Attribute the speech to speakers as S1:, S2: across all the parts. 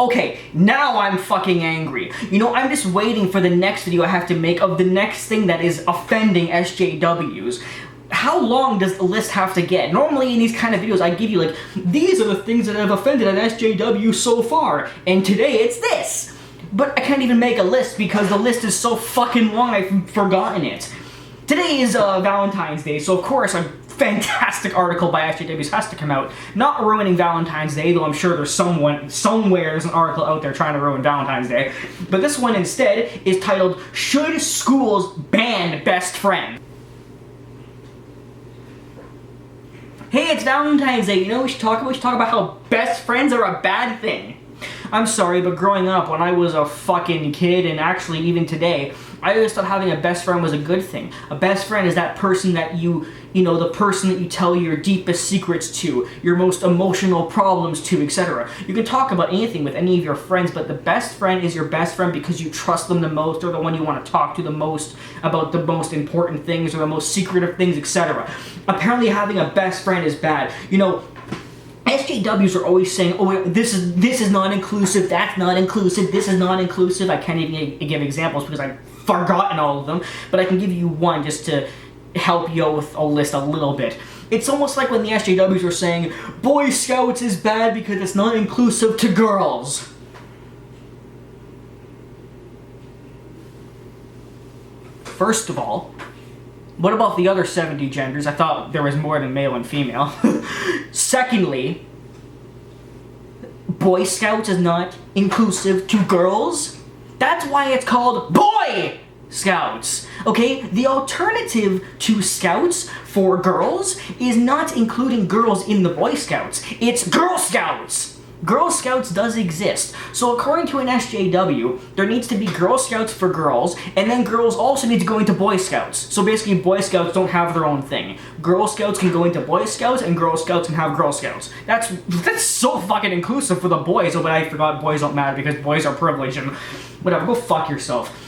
S1: Okay, now I'm fucking angry. You know, I'm just waiting for the next video I have to make of the next thing that is offending SJWs. How long does the list have to get? Normally in these kind of videos I give you like, these are the things that have offended an SJW so far, and today it's this. But I can't even make a list because the list is so fucking long I've forgotten it. Today is Valentine's Day, so of course a fantastic article by SJWs has to come out. Not ruining Valentine's Day, though I'm sure there's somewhere there's an article out there trying to ruin Valentine's Day. But this one instead is titled, Should Schools Ban Best Friend? Hey, it's Valentine's Day, you know what we should talk about? We should talk about how best friends are a bad thing. I'm sorry, but growing up, when I was a fucking kid, and actually even today, I always thought having a best friend was a good thing. A best friend is that person that you know, the person that you tell your deepest secrets to, your most emotional problems to, etc. You can talk about anything with any of your friends, but the best friend is your best friend because you trust them the most, or the one you want to talk to the most about the most important things, or the most secretive things, etc. Apparently having a best friend is bad. You know, SJWs are always saying, oh, this is not inclusive, that's not inclusive, this is not inclusive. I can't even give examples because I've forgotten all of them, but I can give you one just to help you out with a list a little bit. It's almost like when the SJWs are saying, Boy Scouts is bad because it's not inclusive to girls. First of all, what about the other 70 genders? I thought there was more than male and female. Secondly, Boy Scouts is not inclusive to girls. That's why it's called Boy Scouts. Okay? The alternative to Scouts for girls is not including girls in the Boy Scouts. It's Girl Scouts. Girl Scouts does exist. So according to an SJW, there needs to be Girl Scouts for girls, and then girls also need to go into Boy Scouts. So basically Boy Scouts don't have their own thing. Girl Scouts can go into Boy Scouts, and Girl Scouts can have Girl Scouts. That's so fucking inclusive for the boys. Oh, but I forgot boys don't matter because boys are privileged and whatever, go fuck yourself.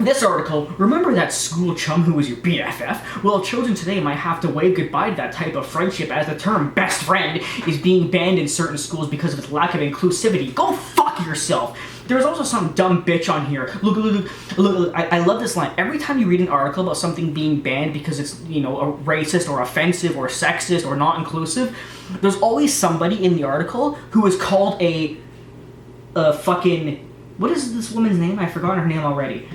S1: This article, remember that school chum who was your BFF? Well, children today might have to wave goodbye to that type of friendship as the term best friend is being banned in certain schools because of its lack of inclusivity. Go fuck yourself! There's also some dumb bitch on here. Look, I love this line. Every time you read an article about something being banned because it's, you know, a racist or offensive or sexist or not inclusive, there's always somebody in the article who is called a fucking... What is this woman's name? I've forgotten her name already.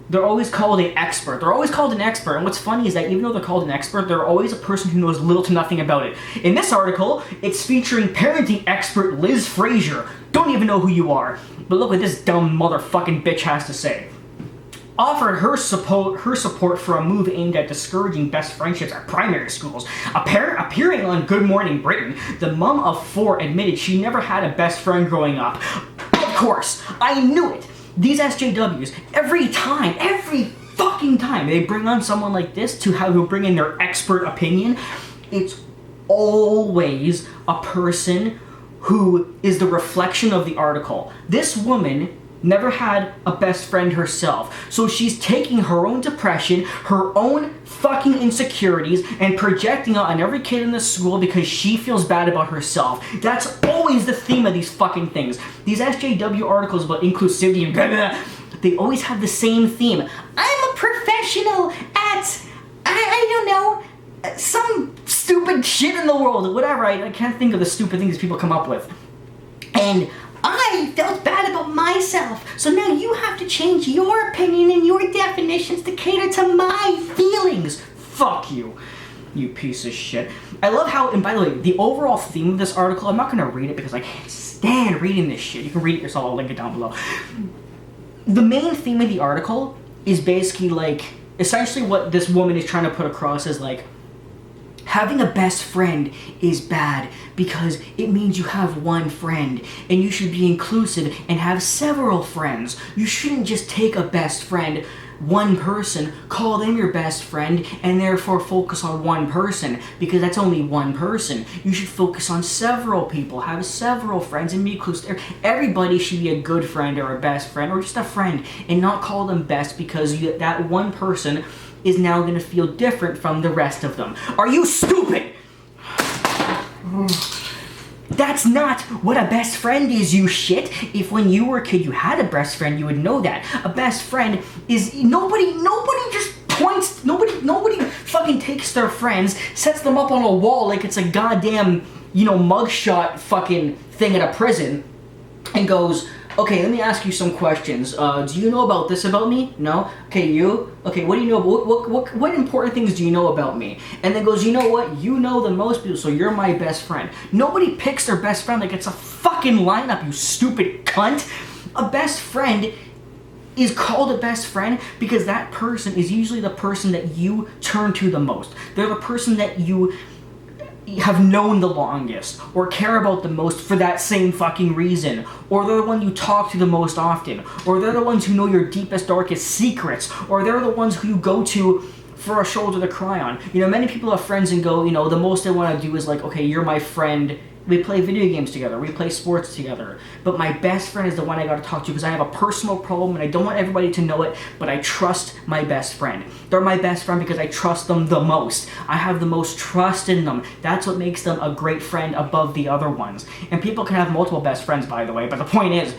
S1: They're always called an expert. They're always called an expert. And what's funny is that even though they're called an expert, they're always a person who knows little to nothing about it. In this article, it's featuring parenting expert Liz Frazier. Don't even know who you are. But look what this dumb motherfucking bitch has to say. Offered her support for a move aimed at discouraging best friendships at primary schools. Appearing on Good Morning Britain, the mum of 4 admitted she never had a best friend growing up. Of course, I knew it. These SJWs, every fucking time they bring on someone like this to bring in their expert opinion, it's always a person who is the reflection of the article. This woman never had a best friend herself, so she's taking her own depression, her own fucking insecurities, and projecting it on every kid in the school because she feels bad about herself. That's always the theme of these fucking things. These SJW articles about inclusivity and blah, blah, blah, they always have the same theme. I'm a professional at, I don't know, some stupid shit in the world, whatever. I can't think of the stupid things people come up with. And I felt bad about myself, so now you have to change your opinion and your definitions to cater to my feelings. Fuck you, you piece of shit. I love how, and by the way, the overall theme of this article, I'm not going to read it because I can't stand reading this shit. You can read it yourself, I'll link it down below. The main theme of the article is basically like, essentially what this woman is trying to put across is like, having a best friend is bad because it means you have one friend, and you should be inclusive and have several friends. You shouldn't just take a best friend, one person, call them your best friend, and therefore focus on one person, because that's only one person. You should focus on several people, have several friends, and be inclusive. Everybody should be a good friend or a best friend or just a friend, and not call them best because that one person is now going to feel different from the rest of them. Are you stupid? That's not what a best friend is, you shit. If when you were a kid you had a best friend, you would know that. A best friend is nobody just points, nobody fucking takes their friends, sets them up on a wall like it's a goddamn, mugshot fucking thing at a prison, and goes, okay, let me ask you some questions. Do you know about this about me? No? Okay, you? Okay, what do you know? What important things do you know about me? And then goes, you know what? You know the most people, so you're my best friend. Nobody picks their best friend like it's a fucking lineup, you stupid cunt. A best friend is called a best friend because that person is usually the person that you turn to the most. They're the person that you have known the longest, or care about the most for that same fucking reason, or they're the one you talk to the most often, or they're the ones who know your deepest, darkest secrets, or they're the ones who you go to for a shoulder to cry on. Many people have friends and go, the most they want to do is like, okay, you're my friend. We play video games together, we play sports together, but my best friend is the one I gotta talk to because I have a personal problem and I don't want everybody to know it, but I trust my best friend. They're my best friend because I trust them the most. I have the most trust in them. That's what makes them a great friend above the other ones. And people can have multiple best friends, by the way, but the point is,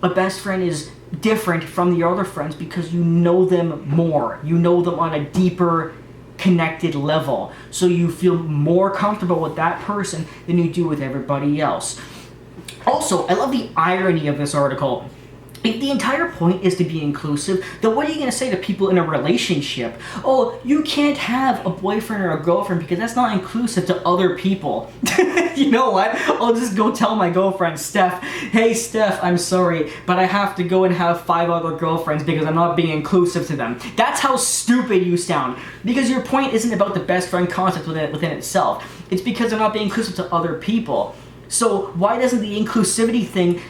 S1: a best friend is different from the other friends because you know them more. You know them on a deeper, connected level, so you feel more comfortable with that person than you do with everybody else. Also, I love the irony of this article. If the entire point is to be inclusive, then what are you going to say to people in a relationship? Oh, you can't have a boyfriend or a girlfriend because that's not inclusive to other people. You know what? I'll just go tell my girlfriend, Steph, hey Steph, I'm sorry, but I have to go and have 5 other girlfriends because I'm not being inclusive to them. That's how stupid you sound. Because your point isn't about the best friend concept within itself. It's because they're not being inclusive to other people. So why doesn't the inclusivity thing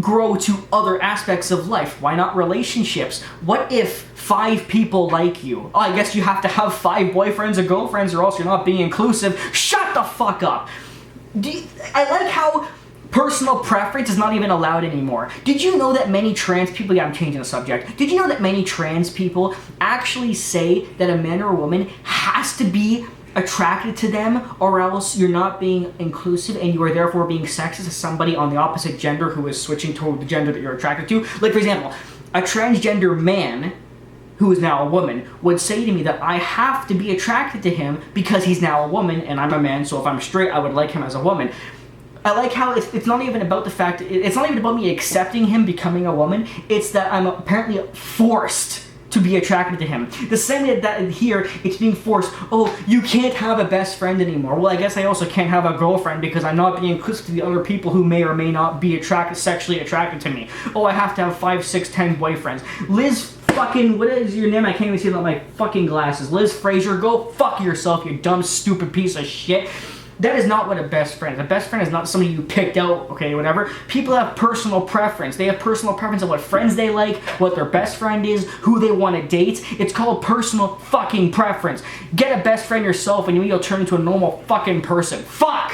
S1: grow to other aspects of life? Why not relationships? What if 5 people like you? Oh, I guess you have to have 5 boyfriends or girlfriends or else you're not being inclusive. Shut the fuck up! I like how personal preference is not even allowed anymore. Did you know that many trans people, I'm changing the subject. Did you know that many trans people actually say that a man or a woman has to be attracted to them or else you're not being inclusive and you are therefore being sexist to somebody on the opposite gender who is switching toward the gender that you're attracted to? Like, for example, a transgender man who is now a woman would say to me that I have to be attracted to him because he's now a woman and I'm a man, so if I'm straight I would like him as a woman. I like how it's not even about the fact, it's not even about me accepting him becoming a woman, it's that I'm apparently forced to be attracted to him. The same way that here, it's being forced, oh, you can't have a best friend anymore. Well, I guess I also can't have a girlfriend because I'm not being inclusive to the other people who may or may not be sexually attracted to me. Oh, I have to have 5, 6, 10 boyfriends. Liz fucking, what is your name? I can't even see without my fucking glasses. Liz Fraser, go fuck yourself, you dumb, stupid piece of shit. That is not what a best friend is. A best friend is not somebody you picked out, okay, whatever. People have personal preference. They have personal preference of what friends they like, what their best friend is, who they want to date. It's called personal fucking preference. Get a best friend yourself and you'll turn into a normal fucking person. Fuck!